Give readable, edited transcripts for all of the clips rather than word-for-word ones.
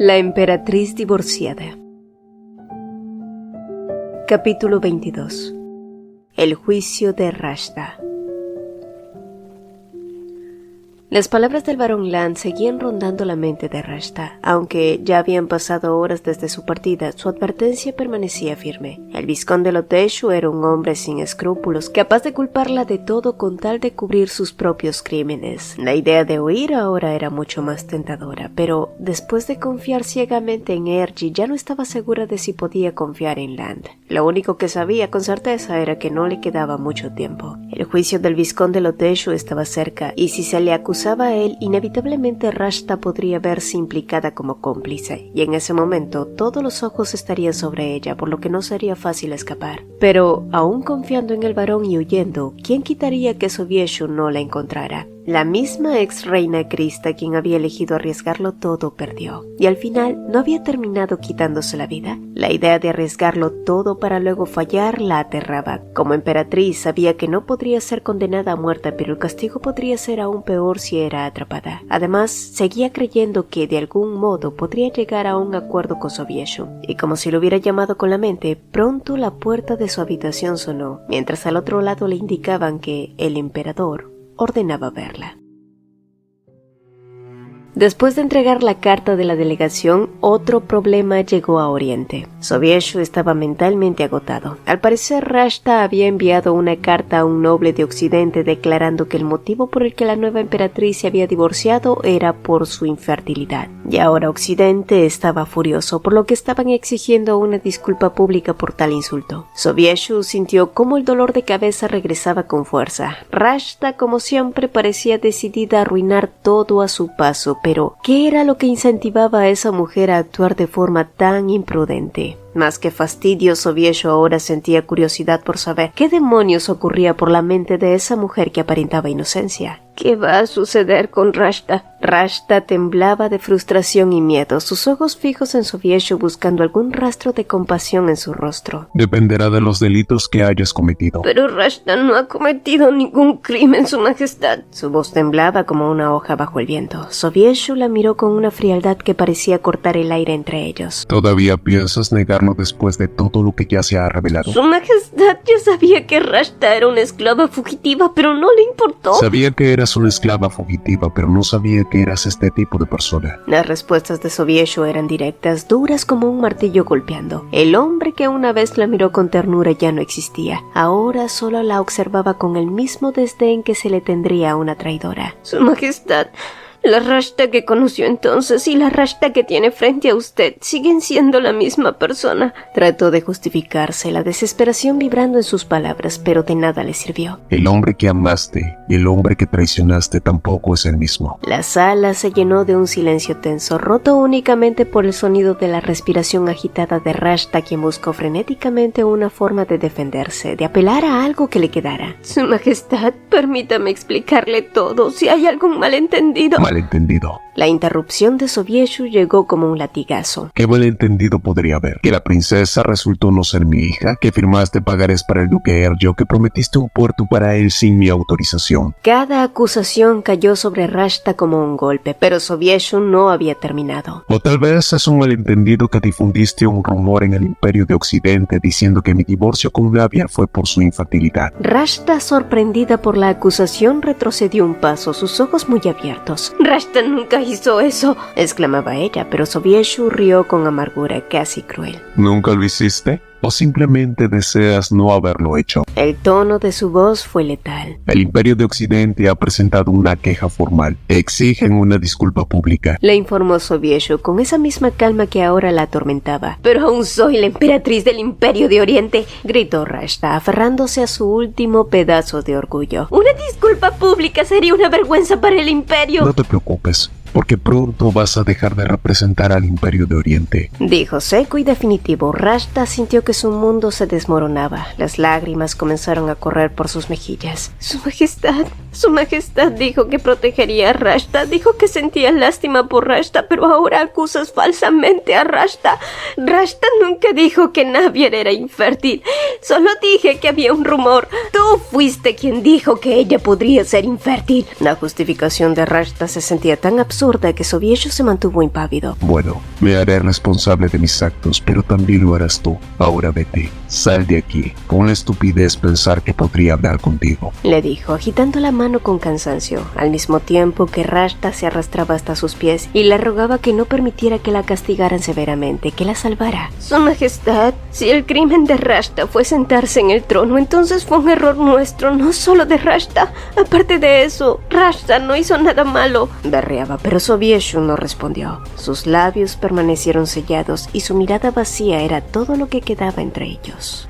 La emperatriz divorciada. Capítulo 22. El juicio de Rashta. Las palabras del barón Land seguían rondando la mente de Rashta. Aunque ya habían pasado horas desde su partida, su advertencia permanecía firme. El vizconde Loteshu era un hombre sin escrúpulos, capaz de culparla de todo con tal de cubrir sus propios crímenes. La idea de huir ahora era mucho más tentadora, pero después de confiar ciegamente en Ergi, ya no estaba segura de si podía confiar en Land. Lo único que sabía con certeza era que no le quedaba mucho tiempo. El juicio del vizconde Loteshu estaba cerca, y si se le acusaba a él, inevitablemente Rashta podría verse implicada como cómplice, y en ese momento todos los ojos estarían sobre ella, por lo que no sería fácil escapar. Pero, aún confiando en el varón y huyendo, ¿quién quitaría que Sobieshu no la encontrara? La misma ex reina Krista, quien había elegido arriesgarlo todo, perdió, y al final no había terminado quitándose la vida. La idea de arriesgarlo todo para luego fallar la aterraba. Como emperatriz sabía que no podría ser condenada a muerte, pero el castigo podría ser aún peor si era atrapada. Además, seguía creyendo que de algún modo podría llegar a un acuerdo con Sobieshu, y como si lo hubiera llamado con la mente, pronto la puerta de su habitación sonó, mientras al otro lado le indicaban que el emperador ordenaba verla. Después de entregar la carta de la delegación, otro problema llegó a Oriente. Sobieshu estaba mentalmente agotado. Al parecer, Rashta había enviado una carta a un noble de Occidente declarando que el motivo por el que la nueva emperatriz se había divorciado era por su infertilidad. Y ahora Occidente estaba furioso, por lo que estaban exigiendo una disculpa pública por tal insulto. Sobieshu sintió cómo el dolor de cabeza regresaba con fuerza. Rashta, como siempre, parecía decidida a arruinar todo a su paso, pero ¿qué era lo que incentivaba a esa mujer a actuar de forma tan imprudente? Más que fastidio, Sobieshu ahora sentía curiosidad por saber qué demonios ocurría por la mente de esa mujer que aparentaba inocencia. ¿Qué va a suceder con Rashta? Rashta temblaba de frustración y miedo, sus ojos fijos en Sobieshu buscando algún rastro de compasión en su rostro. Dependerá de los delitos que hayas cometido. Pero Rashta no ha cometido ningún crimen, Su Majestad. Su voz temblaba como una hoja bajo el viento. Sobieshu la miró con una frialdad que parecía cortar el aire entre ellos. ¿Todavía piensas negarlo después de todo lo que ya se ha revelado? Su Majestad, yo sabía que Rashta era una esclava fugitiva, pero no le importó. Sabía que eras una esclava fugitiva, pero no sabía que eras este tipo de persona. Las respuestas de Sobieshu eran directas, duras como un martillo golpeando. El hombre que una vez la miró con ternura ya no existía. Ahora solo la observaba con el mismo desdén que se le tendría a una traidora. Su Majestad, la Rashta que conoció entonces y la Rashta que tiene frente a usted siguen siendo la misma persona. Trató de justificarse, la desesperación vibrando en sus palabras, pero de nada le sirvió. El hombre que amaste y el hombre que traicionaste tampoco es el mismo. La sala se llenó de un silencio tenso, roto únicamente por el sonido de la respiración agitada de Rashta, quien buscó frenéticamente una forma de defenderse, de apelar a algo que le quedara. Su Majestad, permítame explicarle todo. Si hay algún malentendido... Malentendido. La interrupción de Sobieshu llegó como un latigazo. ¿Qué malentendido podría haber? ¿Que la princesa resultó no ser mi hija? ¿Que firmaste pagarés para el duque Ergio? ¿Que prometiste un puerto para él sin mi autorización? Cada acusación cayó sobre Rashta como un golpe, pero Sobieshu no había terminado. O tal vez es un malentendido que difundiste un rumor en el Imperio de Occidente diciendo que mi divorcio con Navia fue por su infertilidad. Rashta, sorprendida por la acusación, retrocedió un paso, sus ojos muy abiertos. Rashta nunca hizo eso, exclamaba ella, pero Sobieshu rió con amargura casi cruel. ¿Nunca lo hiciste? ¿O simplemente deseas no haberlo hecho? El tono de su voz fue letal. El Imperio de Occidente ha presentado una queja formal. Exigen una disculpa pública. Le informó Sobieshu con esa misma calma que ahora la atormentaba. Pero aún soy la emperatriz del Imperio de Oriente, gritó Rashta, aferrándose a su último pedazo de orgullo. Una disculpa pública sería una vergüenza para el Imperio. No te preocupes, porque pronto vas a dejar de representar al Imperio de Oriente, dijo seco y definitivo. Rashta sintió que su mundo se desmoronaba. Las lágrimas comenzaron a correr por sus mejillas. Su Majestad dijo que protegería a Rashta, dijo que sentía lástima por Rashta, pero ahora acusas falsamente a Rashta. Rashta nunca dijo que Navier era infértil, solo dije que había un rumor. Tú fuiste quien dijo que ella podría ser infértil. La justificación de Rashta se sentía tan absurda absurda que Sobieshu se mantuvo impávido. Bueno, me haré responsable de mis actos, pero también lo harás tú. Ahora vete, sal de aquí. Con la estupidez pensar que podría hablar contigo, le dijo, agitando la mano con cansancio, al mismo tiempo que Rashta se arrastraba hasta sus pies y le rogaba que no permitiera que la castigaran severamente, que la salvara. Su Majestad, si el crimen de Rashta fue sentarse en el trono, entonces fue un error nuestro, no solo de Rashta. Aparte de eso, Rashta no hizo nada malo, berreaba, pero Sobieshu no respondió. Sus labios permanecieron sellados y su mirada vacía era todo lo que quedaba entre ellos.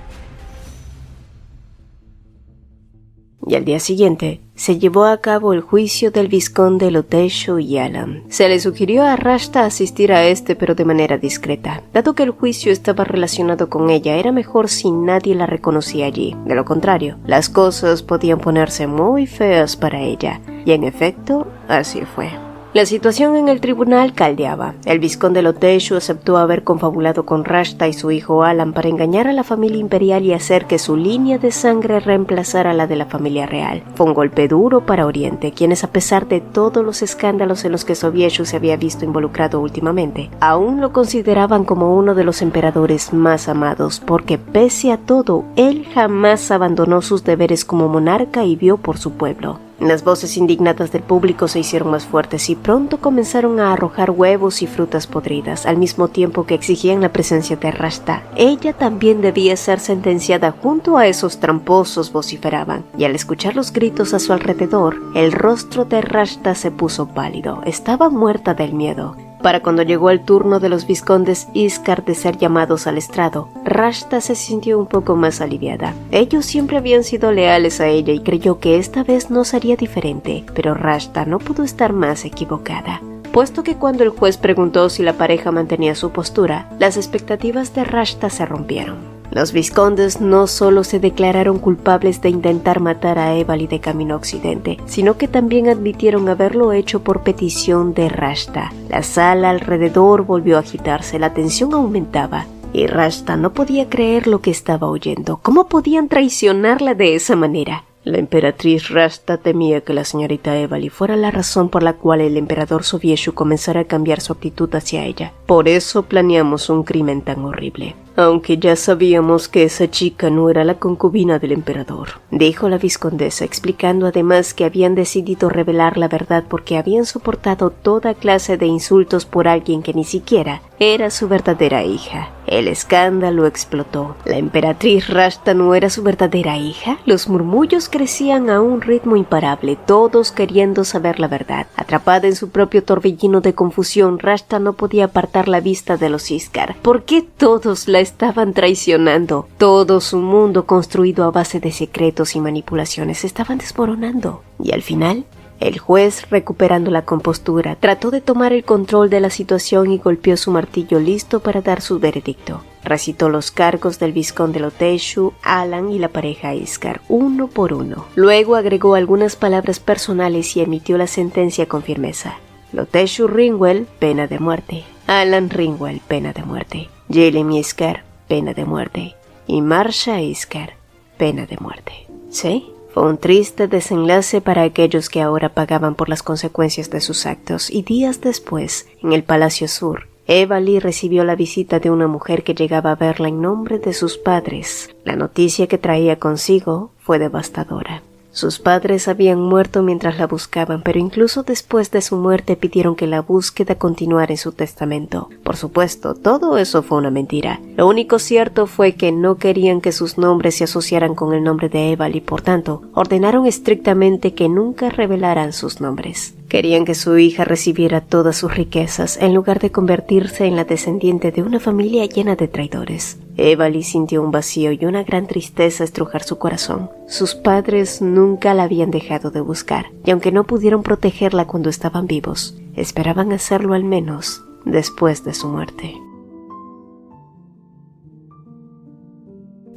Y al día siguiente, se llevó a cabo el juicio del vizconde Loteshu y Alan. Se le sugirió a Rashta asistir a este, pero de manera discreta. Dado que el juicio estaba relacionado con ella, era mejor si nadie la reconocía allí. De lo contrario, las cosas podían ponerse muy feas para ella. Y en efecto, así fue. La situación en el tribunal caldeaba. El vizconde Loteshu aceptó haber confabulado con Rashta y su hijo Alan para engañar a la familia imperial y hacer que su línea de sangre reemplazara la de la familia real. Fue un golpe duro para Oriente, quienes a pesar de todos los escándalos en los que Sobieshu se había visto involucrado últimamente, aún lo consideraban como uno de los emperadores más amados, porque pese a todo, él jamás abandonó sus deberes como monarca y vio por su pueblo. Las voces indignadas del público se hicieron más fuertes y pronto comenzaron a arrojar huevos y frutas podridas, al mismo tiempo que exigían la presencia de Rashta. Ella también debía ser sentenciada junto a esos tramposos, vociferaban, y al escuchar los gritos a su alrededor, el rostro de Rashta se puso pálido. Estaba muerta del miedo. Para cuando llegó el turno de los vizcondes Iskar de ser llamados al estrado, Rashta se sintió un poco más aliviada. Ellos siempre habían sido leales a ella y creyó que esta vez no sería diferente, pero Rashta no pudo estar más equivocada. Puesto que cuando el juez preguntó si la pareja mantenía su postura, las expectativas de Rashta se rompieron. Los vizcondes no solo se declararon culpables de intentar matar a Evali de camino a Occidente, sino que también admitieron haberlo hecho por petición de Rashta. La sala alrededor volvió a agitarse, la tensión aumentaba, y Rashta no podía creer lo que estaba oyendo. ¿Cómo podían traicionarla de esa manera? La emperatriz Rashta temía que la señorita Evali fuera la razón por la cual el emperador Sobieshu comenzara a cambiar su actitud hacia ella. Por eso planeamos un crimen tan horrible. Aunque ya sabíamos que esa chica no era la concubina del emperador, dijo la vizcondesa, explicando además que habían decidido revelar la verdad porque habían soportado toda clase de insultos por alguien que ni siquiera era su verdadera hija. El escándalo explotó. ¿La emperatriz Rashta no era su verdadera hija? Los murmullos crecían a un ritmo imparable, todos queriendo saber la verdad. Atrapada en su propio torbellino de confusión, Rashta no podía apartar la vista de los Iskar. ¿Por qué todos la estaban traicionando? Todo su mundo construido a base de secretos y manipulaciones estaban desmoronando. Y al final, el juez, recuperando la compostura, trató de tomar el control de la situación y golpeó su martillo listo para dar su veredicto. Recitó los cargos del vizconde Loteshu, Alan y la pareja Iskar, uno por uno. Luego agregó algunas palabras personales y emitió la sentencia con firmeza. Loteshu Ringwell, pena de muerte. Alan Ringwell, pena de muerte. Jeremy Iskar, pena de muerte. Y Marsha Iskar, pena de muerte. ¿Sí? Fue un triste desenlace para aquellos que ahora pagaban por las consecuencias de sus actos, y días después, en el Palacio Sur, Evali recibió la visita de una mujer que llegaba a verla en nombre de sus padres. La noticia que traía consigo fue devastadora. Sus padres habían muerto mientras la buscaban, pero incluso después de su muerte pidieron que la búsqueda continuara en su testamento. Por supuesto, todo eso fue una mentira. Lo único cierto fue que no querían que sus nombres se asociaran con el nombre de Evali y por tanto, ordenaron estrictamente que nunca revelaran sus nombres. Querían que su hija recibiera todas sus riquezas en lugar de convertirse en la descendiente de una familia llena de traidores. Evali sintió un vacío y una gran tristeza estrujar su corazón. Sus padres nunca la habían dejado de buscar, y aunque no pudieron protegerla cuando estaban vivos, esperaban hacerlo al menos después de su muerte.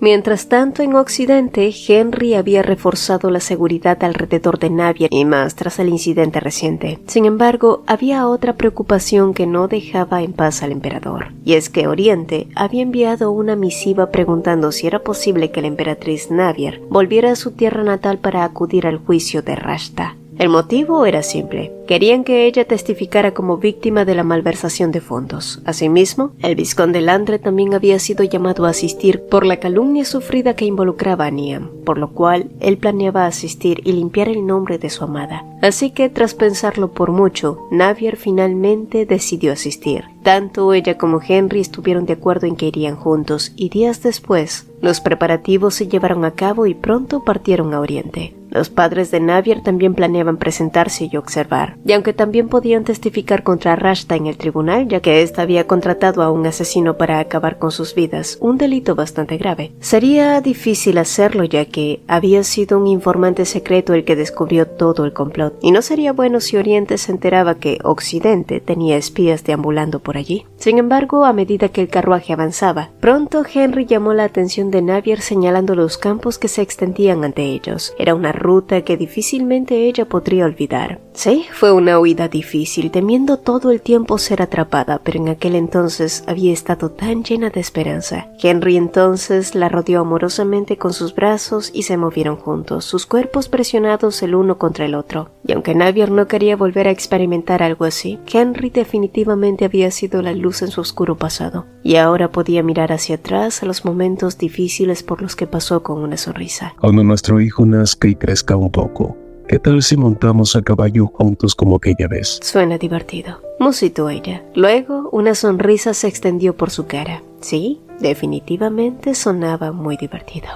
Mientras tanto, en Occidente, Henry había reforzado la seguridad alrededor de Navia y más tras el incidente reciente. Sin embargo, había otra preocupación que no dejaba en paz al emperador, y es que Oriente había enviado una misiva preguntando si era posible que la emperatriz Navier volviera a su tierra natal para acudir al juicio de Rashta. El motivo era simple. Querían que ella testificara como víctima de la malversación de fondos. Asimismo, el vizconde Landre también había sido llamado a asistir por la calumnia sufrida que involucraba a Niamh, por lo cual él planeaba asistir y limpiar el nombre de su amada. Así que, tras pensarlo por mucho, Navier finalmente decidió asistir. Tanto ella como Henry estuvieron de acuerdo en que irían juntos, y días después, los preparativos se llevaron a cabo y pronto partieron a Oriente. Los padres de Navier también planeaban presentarse y observar, y aunque también podían testificar contra Rashta en el tribunal, ya que ésta había contratado a un asesino para acabar con sus vidas, un delito bastante grave. Sería difícil hacerlo, ya que había sido un informante secreto el que descubrió todo el complot, y no sería bueno si Oriente se enteraba que Occidente tenía espías deambulando por allí. Sin embargo, a medida que el carruaje avanzaba, pronto Henry llamó la atención de Navier señalando los campos que se extendían ante ellos. Era una ruta que difícilmente ella podría olvidar. Sí, fue una huida difícil, temiendo todo el tiempo ser atrapada, pero en aquel entonces había estado tan llena de esperanza. Henry entonces la rodeó amorosamente con sus brazos y se movieron juntos, sus cuerpos presionados el uno contra el otro. Y aunque Navier no quería volver a experimentar algo así, Henry definitivamente había sido la luz en su oscuro pasado, y ahora podía mirar hacia atrás a los momentos difíciles por los que pasó con una sonrisa. Cuando nuestro hijo nazca y crezca un poco, ¿qué tal si montamos a caballo juntos como aquella vez? Suena divertido, musitó ella. Luego, una sonrisa se extendió por su cara. Sí, definitivamente sonaba muy divertido.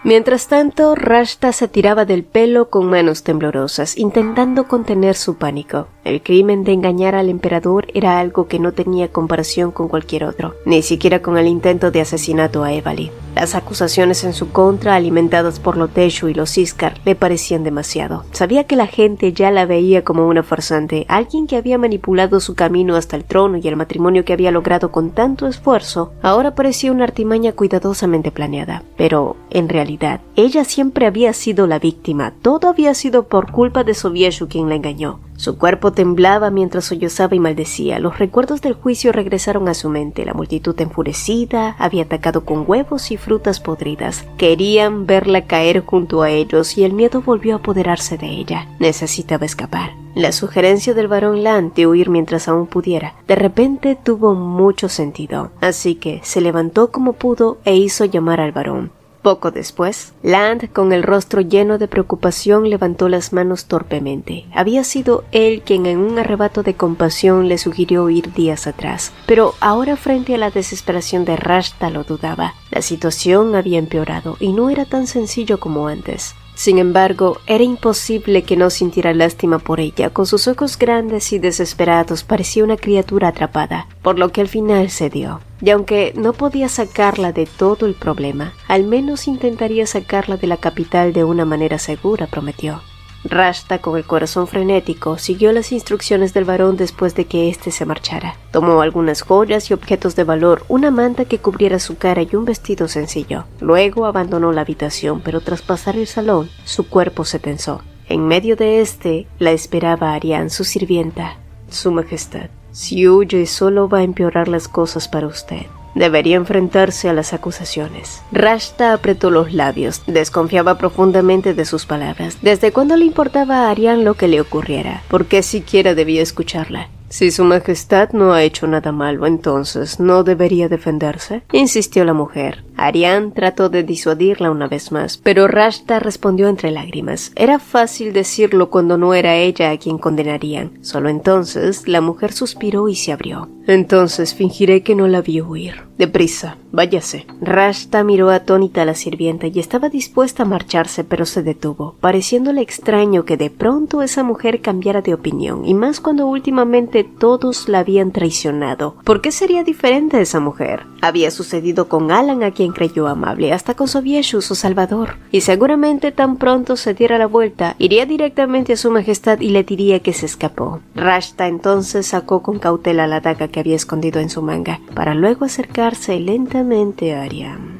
Mientras tanto, Rashta se tiraba del pelo con manos temblorosas, intentando contener su pánico. El crimen de engañar al emperador era algo que no tenía comparación con cualquier otro, ni siquiera con el intento de asesinato a Evali. Las acusaciones en su contra, alimentadas por los Teshu y los Iskar, le parecían demasiado. Sabía que la gente ya la veía como una farsante, alguien que había manipulado su camino hasta el trono y el matrimonio que había logrado con tanto esfuerzo. Ahora parecía una artimaña cuidadosamente planeada, pero en realidad, ella siempre había sido la víctima. Todo había sido por culpa de Sobieshu quien la engañó. Su cuerpo temblaba mientras sollozaba y maldecía. Los recuerdos del juicio regresaron a su mente. La multitud enfurecida había atacado con huevos y frutas podridas. Querían verla caer junto a ellos y el miedo volvió a apoderarse de ella. Necesitaba escapar. La sugerencia del barón Land de huir mientras aún pudiera, de repente tuvo mucho sentido. Así que se levantó como pudo e hizo llamar al barón. Poco después, Land, con el rostro lleno de preocupación, levantó las manos torpemente. Había sido él quien en un arrebato de compasión le sugirió huir días atrás, pero ahora frente a la desesperación de Rashta lo dudaba. La situación había empeorado y no era tan sencillo como antes. Sin embargo, era imposible que no sintiera lástima por ella. Con sus ojos grandes y desesperados parecía una criatura atrapada, por lo que al final cedió. Y aunque no podía sacarla de todo el problema, al menos intentaría sacarla de la capital de una manera segura, prometió. Rashta, con el corazón frenético, siguió las instrucciones del varón después de que éste se marchara. Tomó algunas joyas y objetos de valor, una manta que cubriera su cara y un vestido sencillo. Luego abandonó la habitación, pero tras pasar el salón, su cuerpo se tensó. En medio de este, la esperaba Ariane, su sirvienta. Su Majestad, si huye solo va a empeorar las cosas para usted. Debería enfrentarse a las acusaciones. Rashta apretó los labios. Desconfiaba profundamente de sus palabras. ¿Desde cuándo le importaba a Ariane lo que le ocurriera? ¿Por qué siquiera debía escucharla? Si su majestad no ha hecho nada malo, entonces ¿no debería defenderse?, insistió la mujer. Ariane trató de disuadirla una vez más, pero Rashta respondió entre lágrimas. Era fácil decirlo cuando no era ella a quien condenarían. Solo entonces la mujer suspiró y se abrió. Entonces fingiré que no la vi huir. Deprisa, váyase. Rashta miró atónita a la sirvienta y estaba dispuesta a marcharse, pero se detuvo, pareciéndole extraño que de pronto esa mujer cambiara de opinión, y más cuando últimamente todos la habían traicionado. ¿Por qué sería diferente esa mujer? Había sucedido con Alan, a quien creyó amable, hasta con Sobieshu, su salvador, y seguramente tan pronto se diera la vuelta, iría directamente a su majestad y le diría que se escapó. Rashta entonces sacó con cautela la daga que había escondido en su manga, para luego acercarse lentamente a Ariane.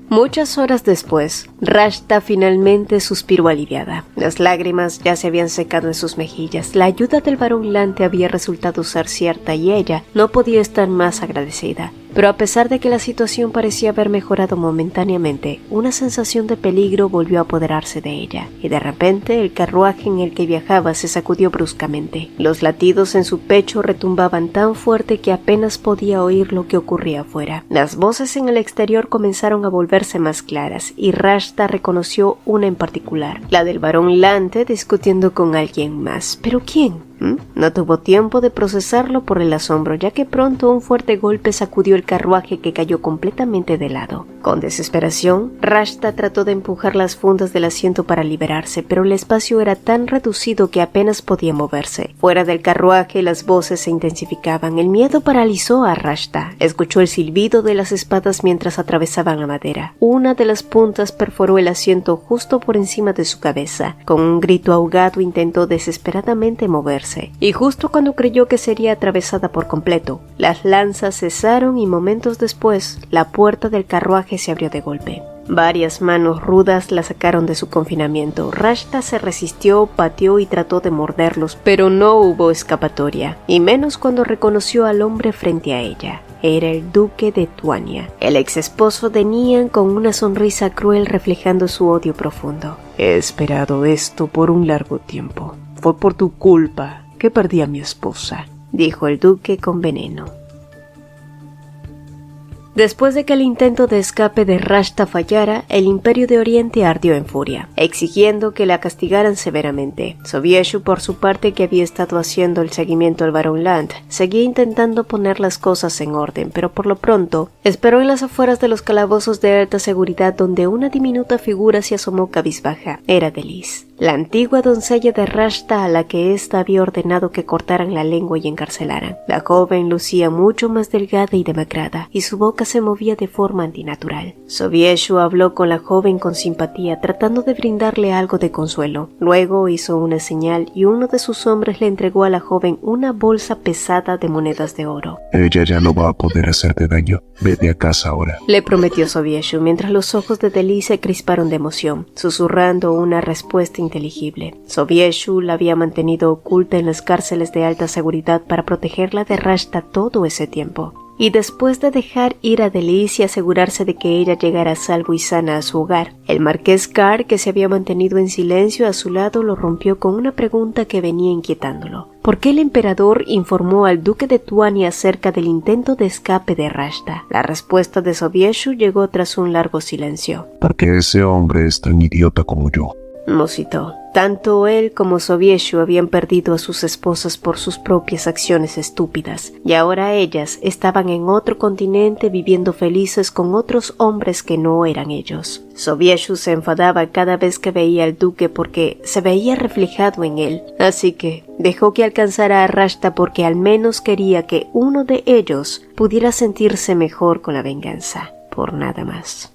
Muchas horas después, Rashta finalmente suspiró aliviada. Las lágrimas ya se habían secado en sus mejillas. La ayuda del barón Lante había resultado ser cierta y ella no podía estar más agradecida. Pero a pesar de que la situación parecía haber mejorado momentáneamente, una sensación de peligro volvió a apoderarse de ella, y de repente el carruaje en el que viajaba se sacudió bruscamente. Los latidos en su pecho retumbaban tan fuerte que apenas podía oír lo que ocurría afuera. Las voces en el exterior comenzaron a volverse más claras, y Rashta reconoció una en particular, la del barón Lante discutiendo con alguien más. ¿Pero quién? No tuvo tiempo de procesarlo por el asombro, ya que pronto un fuerte golpe sacudió el carruaje que cayó completamente de lado. Con desesperación, Rashta trató de empujar las fundas del asiento para liberarse, pero el espacio era tan reducido que apenas podía moverse. Fuera del carruaje, las voces se intensificaban. El miedo paralizó a Rashta. Escuchó el silbido de las espadas mientras atravesaban la madera. Una de las puntas perforó el asiento justo por encima de su cabeza. Con un grito ahogado intentó desesperadamente moverse. Y justo cuando creyó que sería atravesada por completo, las lanzas cesaron y momentos después, la puerta del carruaje se abrió de golpe. Varias manos rudas la sacaron de su confinamiento. Rashta se resistió, pateó y trató de morderlos, pero no hubo escapatoria, y menos cuando reconoció al hombre frente a ella. Era el duque de Tuania, el ex esposo de Nian, con una sonrisa cruel reflejando su odio profundo. He esperado esto por un largo tiempo. Fue por tu culpa que perdí a mi esposa, dijo el duque con veneno. Después de que el intento de escape de Rashta fallara, el Imperio de Oriente ardió en furia, exigiendo que la castigaran severamente. Sobieshu, por su parte, que había estado haciendo el seguimiento al barón Land, seguía intentando poner las cosas en orden, pero por lo pronto esperó en las afueras de los calabozos de alta seguridad, donde una diminuta figura se asomó cabizbaja. Era Delis, la antigua doncella de Rashta, a la que ésta había ordenado que cortaran la lengua y encarcelaran. La joven lucía mucho más delgada y demacrada, y su boca se movía de forma antinatural. Sobieshu habló con la joven con simpatía, tratando de brindarle algo de consuelo. Luego hizo una señal y uno de sus hombres le entregó a la joven una bolsa pesada de monedas de oro. Ella ya no va a poder hacerte daño. Vete a casa ahora, le prometió Sobieshu, mientras los ojos de Delis se crisparon de emoción, susurrando una respuesta inteligible. Sobieshu la había mantenido oculta en las cárceles de alta seguridad para protegerla de Rashta todo ese tiempo. Y después de dejar ir a Delis y asegurarse de que ella llegara a salvo y sana a su hogar, el marqués Carr, que se había mantenido en silencio a su lado, lo rompió con una pregunta que venía inquietándolo. ¿Por qué el emperador informó al duque de Tuania acerca del intento de escape de Rashta? La respuesta de Sobieshu llegó tras un largo silencio. Porque ese hombre es tan idiota como yo, musitó. Tanto él como Sobieshu habían perdido a sus esposas por sus propias acciones estúpidas, y ahora ellas estaban en otro continente viviendo felices con otros hombres que no eran ellos. Sobieshu se enfadaba cada vez que veía al duque porque se veía reflejado en él, así que dejó que alcanzara a Rashta porque al menos quería que uno de ellos pudiera sentirse mejor con la venganza, por nada más.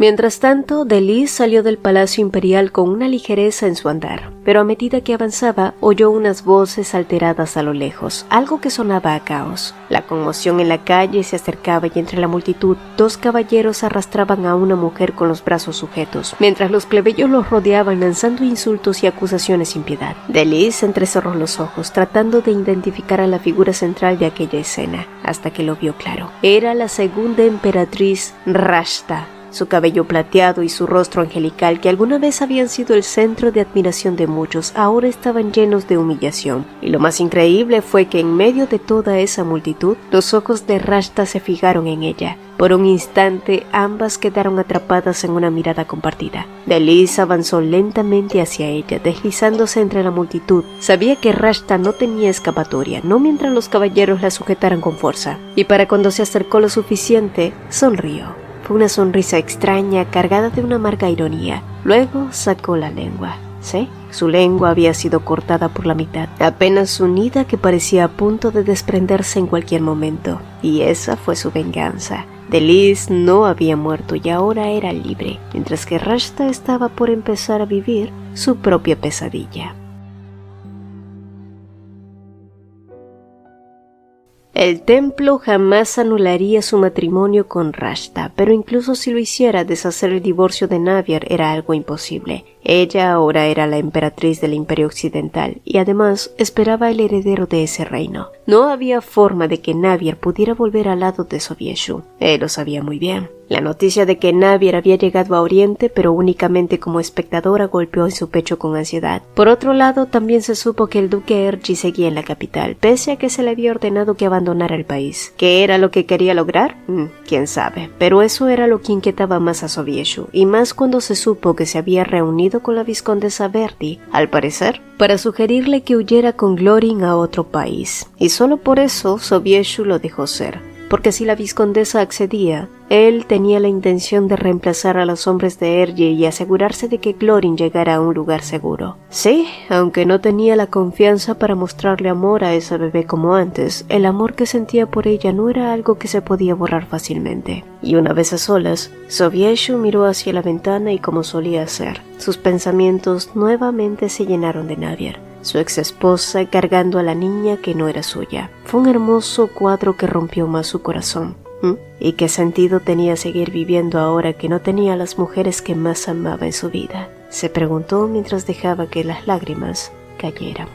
Mientras tanto, Delis salió del palacio imperial con una ligereza en su andar, pero a medida que avanzaba, oyó unas voces alteradas a lo lejos, algo que sonaba a caos. La conmoción en la calle se acercaba y entre la multitud, dos caballeros arrastraban a una mujer con los brazos sujetos, mientras los plebeyos los rodeaban lanzando insultos y acusaciones sin piedad. Delis entrecerró los ojos, tratando de identificar a la figura central de aquella escena, hasta que lo vio claro. Era la segunda emperatriz Rashta. Su cabello plateado y su rostro angelical, que alguna vez habían sido el centro de admiración de muchos, ahora estaban llenos de humillación. Y lo más increíble fue que en medio de toda esa multitud, los ojos de Rashta se fijaron en ella. Por un instante, ambas quedaron atrapadas en una mirada compartida. Delis avanzó lentamente hacia ella, deslizándose entre la multitud. Sabía que Rashta no tenía escapatoria, no mientras los caballeros la sujetaran con fuerza. Y para cuando se acercó lo suficiente, sonrió. Fue una sonrisa extraña, cargada de una amarga ironía. Luego sacó la lengua. ¿Sí? Su lengua había sido cortada por la mitad, apenas unida, que parecía a punto de desprenderse en cualquier momento. Y esa fue su venganza. Delis no había muerto y ahora era libre, mientras que Rashta estaba por empezar a vivir su propia pesadilla. El templo jamás anularía su matrimonio con Rashta, pero incluso si lo hiciera, deshacer el divorcio de Navier era algo imposible. Ella ahora era la emperatriz del Imperio Occidental y además esperaba el heredero de ese reino. No había forma de que Navier pudiera volver al lado de Sobieshu. Él lo sabía muy bien. La noticia de que Navier había llegado a Oriente, pero únicamente como espectadora, golpeó en su pecho con ansiedad. Por otro lado, también se supo que el duque Ergi seguía en la capital, pese a que se le había ordenado que abandonara el país. ¿Qué era lo que quería lograr? Quién sabe, pero eso era lo que inquietaba más a Sobieshu, y más cuando se supo que se había reunido con la vizcondesa Verdi, al parecer, para sugerirle que huyera con Glorin a otro país. Y solo por eso Sobieshu lo dejó ser. Porque si la vizcondesa accedía, él tenía la intención de reemplazar a los hombres de Ergi y asegurarse de que Glorin llegara a un lugar seguro. Sí, aunque no tenía la confianza para mostrarle amor a esa bebé como antes, el amor que sentía por ella no era algo que se podía borrar fácilmente. Y una vez a solas, Sobieshu miró hacia la ventana y como solía hacer, sus pensamientos nuevamente se llenaron de Navier, su ex esposa cargando a la niña que no era suya. Fue un hermoso cuadro que rompió más su corazón. ¿Y qué sentido tenía seguir viviendo ahora que no tenía a las mujeres que más amaba en su vida? Se preguntó mientras dejaba que las lágrimas cayeran.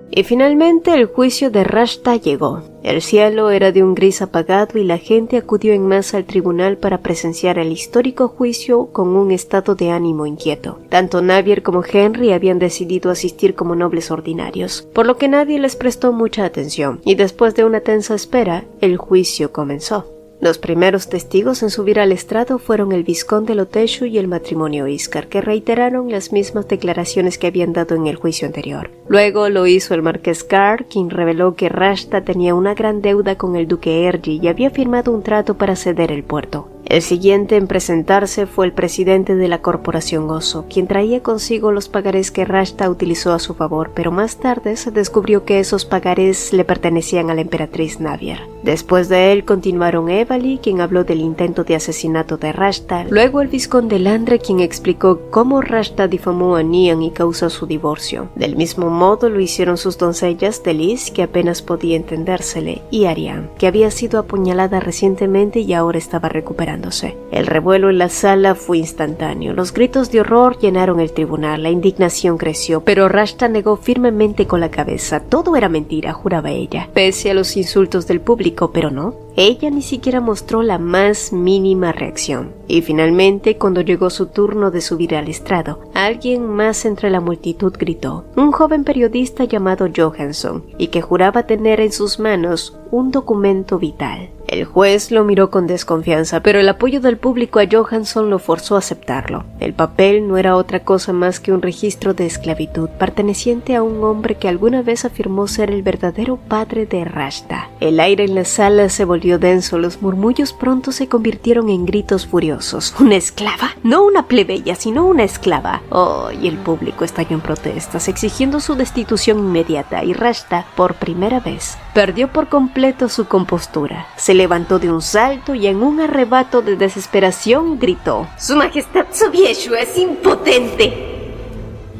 Y finalmente el juicio de Rashta llegó. El cielo era de un gris apagado y la gente acudió en masa al tribunal para presenciar el histórico juicio con un estado de ánimo inquieto. Tanto Navier como Henry habían decidido asistir como nobles ordinarios, por lo que nadie les prestó mucha atención, y después de una tensa espera, el juicio comenzó. Los primeros testigos en subir al estrado fueron el vizconde Loteshu y el matrimonio Iskar, que reiteraron las mismas declaraciones que habían dado en el juicio anterior. Luego lo hizo el marqués Carr, quien reveló que Rashta tenía una gran deuda con el duque Ergi y había firmado un trato para ceder el puerto. El siguiente en presentarse fue el presidente de la corporación Oso, quien traía consigo los pagarés que Rashta utilizó a su favor, pero más tarde se descubrió que esos pagarés le pertenecían a la emperatriz Navier. Después de él continuaron Evali, quien habló del intento de asesinato de Rashta, luego el vizconde Landre, quien explicó cómo Rashta difamó a Nian y causó su divorcio. Del mismo modo lo hicieron sus doncellas Delis, que apenas podía entendérsele, y Ariane, que había sido apuñalada recientemente y ahora estaba recuperando. El revuelo en la sala fue instantáneo. Los gritos de horror llenaron el tribunal, la indignación creció, pero Rashta negó firmemente con la cabeza. Todo era mentira, juraba ella, pese a los insultos del público, pero no. Ella ni siquiera mostró la más mínima reacción. Y finalmente, cuando llegó su turno de subir al estrado, alguien más entre la multitud gritó, un joven periodista llamado Johansson, y que juraba tener en sus manos un documento vital. El juez lo miró con desconfianza, pero el apoyo del público a Johansson lo forzó a aceptarlo. El papel no era otra cosa más que un registro de esclavitud perteneciente a un hombre que alguna vez afirmó ser el verdadero padre de Rashta. El aire en la sala se volvió denso, los murmullos pronto se convirtieron en gritos furiosos. ¿Una esclava? No una plebeya, sino una esclava. Oh, y el público estalló en protestas, exigiendo su destitución inmediata, y Rashta, por primera vez, perdió por completo su compostura. Se levantó de un salto y en un arrebato de desesperación gritó: «¡Su Majestad Sobieshu es impotente!».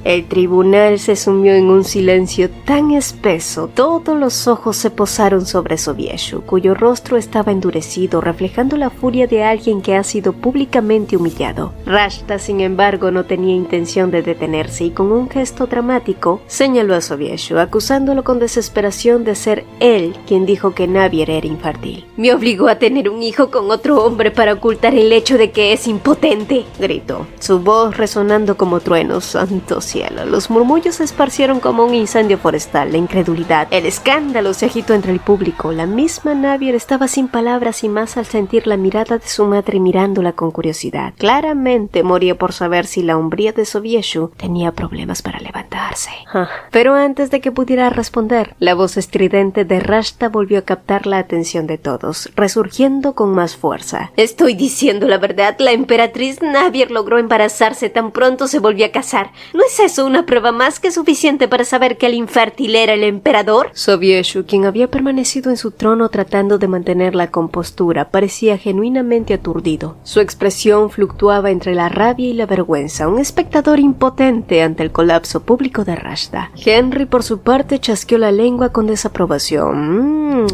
El tribunal se sumió en un silencio tan espeso, todos los ojos se posaron sobre Sobieshu, cuyo rostro estaba endurecido, reflejando la furia de alguien que ha sido públicamente humillado. Rashta, sin embargo, no tenía intención de detenerse y con un gesto dramático señaló a Sobieshu, acusándolo con desesperación de ser él quien dijo que Navier era infértil. «Me obligó a tener un hijo con otro hombre para ocultar el hecho de que es impotente», gritó, su voz resonando como truenos. Santo cielo. Los murmullos se esparcieron como un incendio forestal. La incredulidad, el escándalo se agitó entre el público. La misma Navier estaba sin palabras y más al sentir la mirada de su madre mirándola con curiosidad. Claramente moría por saber si la hombría de Sobieshu tenía problemas para levantarse. Pero antes de que pudiera responder, la voz estridente de Rashta volvió a captar la atención de todos, resurgiendo con más fuerza. «Estoy diciendo la verdad, la emperatriz Navier logró embarazarse tan pronto se volvió a casar. ¿No es eso una prueba más que suficiente para saber que el infértil era el emperador?» Sobieshu, quien había permanecido en su trono tratando de mantener la compostura, parecía genuinamente aturdido. Su expresión fluctuaba entre la rabia y la vergüenza, un espectador impotente ante el colapso público de Rashta. Henry, por su parte, chasqueó la lengua con desaprobación.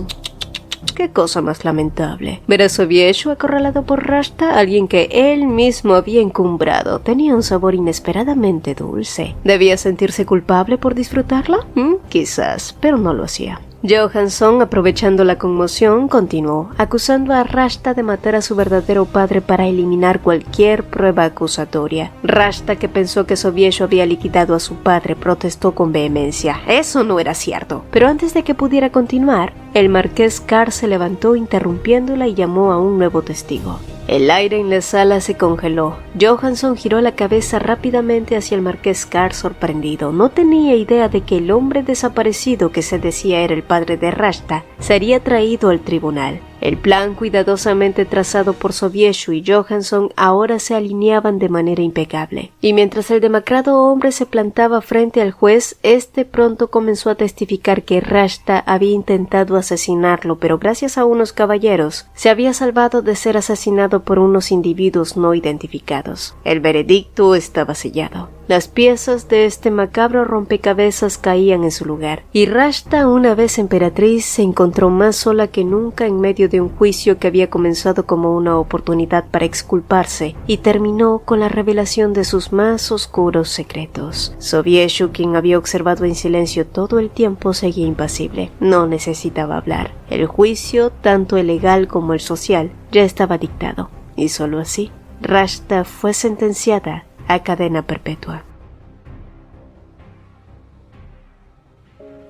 qué cosa más lamentable. Ver a Sobieshu acorralado por Rashta, alguien que él mismo había encumbrado, tenía un sabor inesperadamente dulce. ¿Debía sentirse culpable por disfrutarlo? Quizás, pero no lo hacía. Johansson, aprovechando la conmoción, continuó, acusando a Rashta de matar a su verdadero padre para eliminar cualquier prueba acusatoria. Rashta, que pensó que Sobieshu había liquidado a su padre, protestó con vehemencia. Eso no era cierto. Pero antes de que pudiera continuar, el marqués Carr se levantó interrumpiéndola y llamó a un nuevo testigo. El aire en la sala se congeló. Johansson giró la cabeza rápidamente hacia el marqués Carr sorprendido. No tenía idea de que el hombre desaparecido que se decía era el padre de Rashta sería traído al tribunal. El plan cuidadosamente trazado por Sobieshu y Johansson ahora se alineaban de manera impecable. Y mientras el demacrado hombre se plantaba frente al juez, este pronto comenzó a testificar que Rashta había intentado asesinarlo, pero gracias a unos caballeros se había salvado de ser asesinado por unos individuos no identificados. El veredicto estaba sellado. Las piezas de este macabro rompecabezas caían en su lugar, y Rashta, una vez emperatriz, se encontró más sola que nunca en medio de un juicio que había comenzado como una oportunidad para exculparse y terminó con la revelación de sus más oscuros secretos. Sobieshu, quien había observado en silencio todo el tiempo, seguía impasible. No necesitaba hablar. El juicio, tanto el legal como el social, ya estaba dictado, y solo así, Rashta fue sentenciada a cadena perpetua.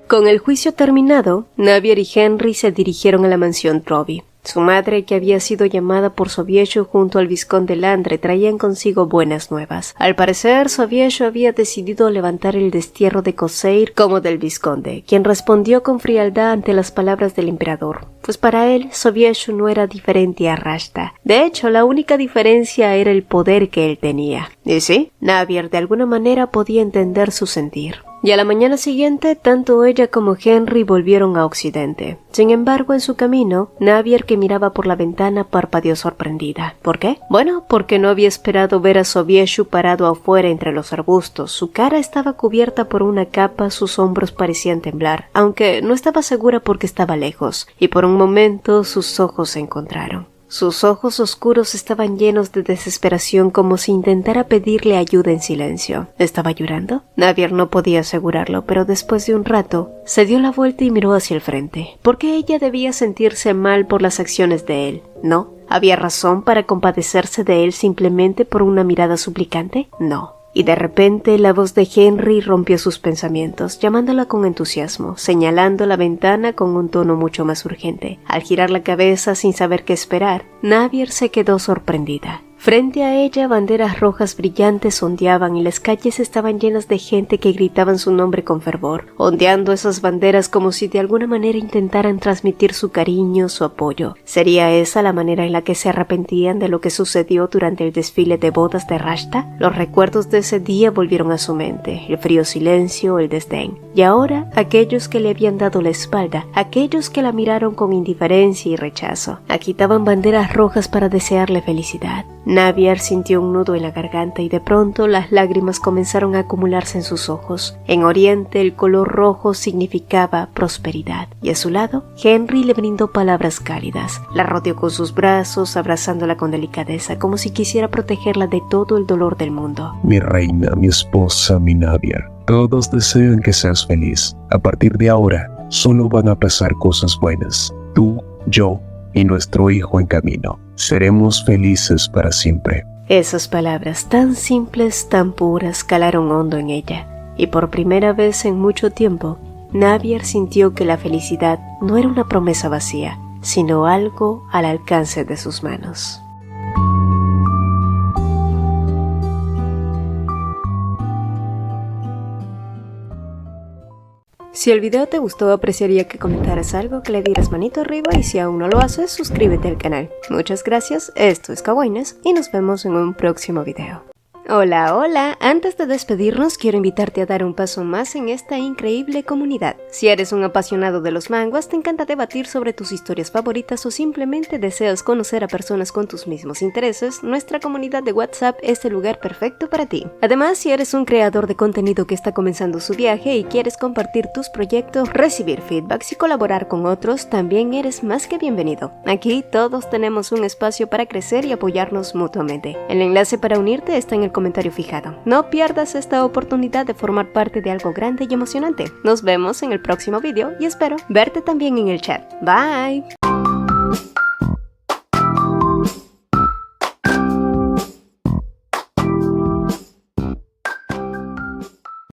Con el juicio terminado, Navier y Henry se dirigieron a la mansión Trovi. Su madre, que había sido llamada por Sobieshu junto al vizconde Landre, traían consigo buenas nuevas. Al parecer, Sobieshu había decidido levantar el destierro de Corsair como del vizconde, quien respondió con frialdad ante las palabras del emperador, pues para él Sobieshu no era diferente a Rashta. De hecho, la única diferencia era el poder que él tenía. Y sí, Navier de alguna manera podía entender su sentir. Y a la mañana siguiente, tanto ella como Henry volvieron a Occidente. Sin embargo, en su camino, Navier, que miraba por la ventana, parpadeó sorprendida. ¿Por qué? Bueno, porque no había esperado ver a Sobieshu parado afuera entre los arbustos. Su cara estaba cubierta por una capa, sus hombros parecían temblar, aunque no estaba segura porque estaba lejos, y por un momento sus ojos se encontraron. Sus ojos oscuros estaban llenos de desesperación, como si intentara pedirle ayuda en silencio. ¿Estaba llorando? Navier no podía asegurarlo, pero después de un rato se dio la vuelta y miró hacia el frente. ¿Por qué ella debía sentirse mal por las acciones de él? ¿No? ¿Había razón para compadecerse de él simplemente por una mirada suplicante? No. Y de repente la voz de Henry rompió sus pensamientos, llamándola con entusiasmo, señalando la ventana con un tono mucho más urgente. Al girar la cabeza sin saber qué esperar, Navier se quedó sorprendida. Frente a ella, banderas rojas brillantes ondeaban y las calles estaban llenas de gente que gritaban su nombre con fervor, ondeando esas banderas como si de alguna manera intentaran transmitir su cariño, su apoyo. ¿Sería esa la manera en la que se arrepentían de lo que sucedió durante el desfile de bodas de Rashta? Los recuerdos de ese día volvieron a su mente, el frío silencio, el desdén. Y ahora, aquellos que le habían dado la espalda, aquellos que la miraron con indiferencia y rechazo, agitaban banderas rojas para desearle felicidad. Navier sintió un nudo en la garganta y de pronto las lágrimas comenzaron a acumularse en sus ojos. En Oriente el color rojo significaba prosperidad, y a su lado Henry le brindó palabras cálidas. La rodeó con sus brazos, abrazándola con delicadeza, como si quisiera protegerla de todo el dolor del mundo. Mi reina, mi esposa, mi Navier, todos desean que seas feliz. A partir de ahora, solo van a pasar cosas buenas. Tú, yo y nuestro hijo en camino. Seremos felices para siempre. Esas palabras tan simples, tan puras, calaron hondo en ella, y por primera vez en mucho tiempo, Navier sintió que la felicidad no era una promesa vacía, sino algo al alcance de sus manos. Si el video te gustó, apreciaría que comentaras algo, que le dieras manito arriba y si aún no lo haces, suscríbete al canal. Muchas gracias, esto es Kawainas y nos vemos en un próximo video. Hola, hola. Antes de despedirnos, quiero invitarte a dar un paso más en esta increíble comunidad. Si eres un apasionado de los manguas, te encanta debatir sobre tus historias favoritas o simplemente deseas conocer a personas con tus mismos intereses, nuestra comunidad de WhatsApp es el lugar perfecto para ti. Además, si eres un creador de contenido que está comenzando su viaje y quieres compartir tus proyectos, recibir feedbacks y colaborar con otros, también eres más que bienvenido. Aquí todos tenemos un espacio para crecer y apoyarnos mutuamente. El enlace para unirte está en el comentario fijado. No pierdas esta oportunidad de formar parte de algo grande y emocionante. Nos vemos en el próximo video y espero verte también en el chat. Bye.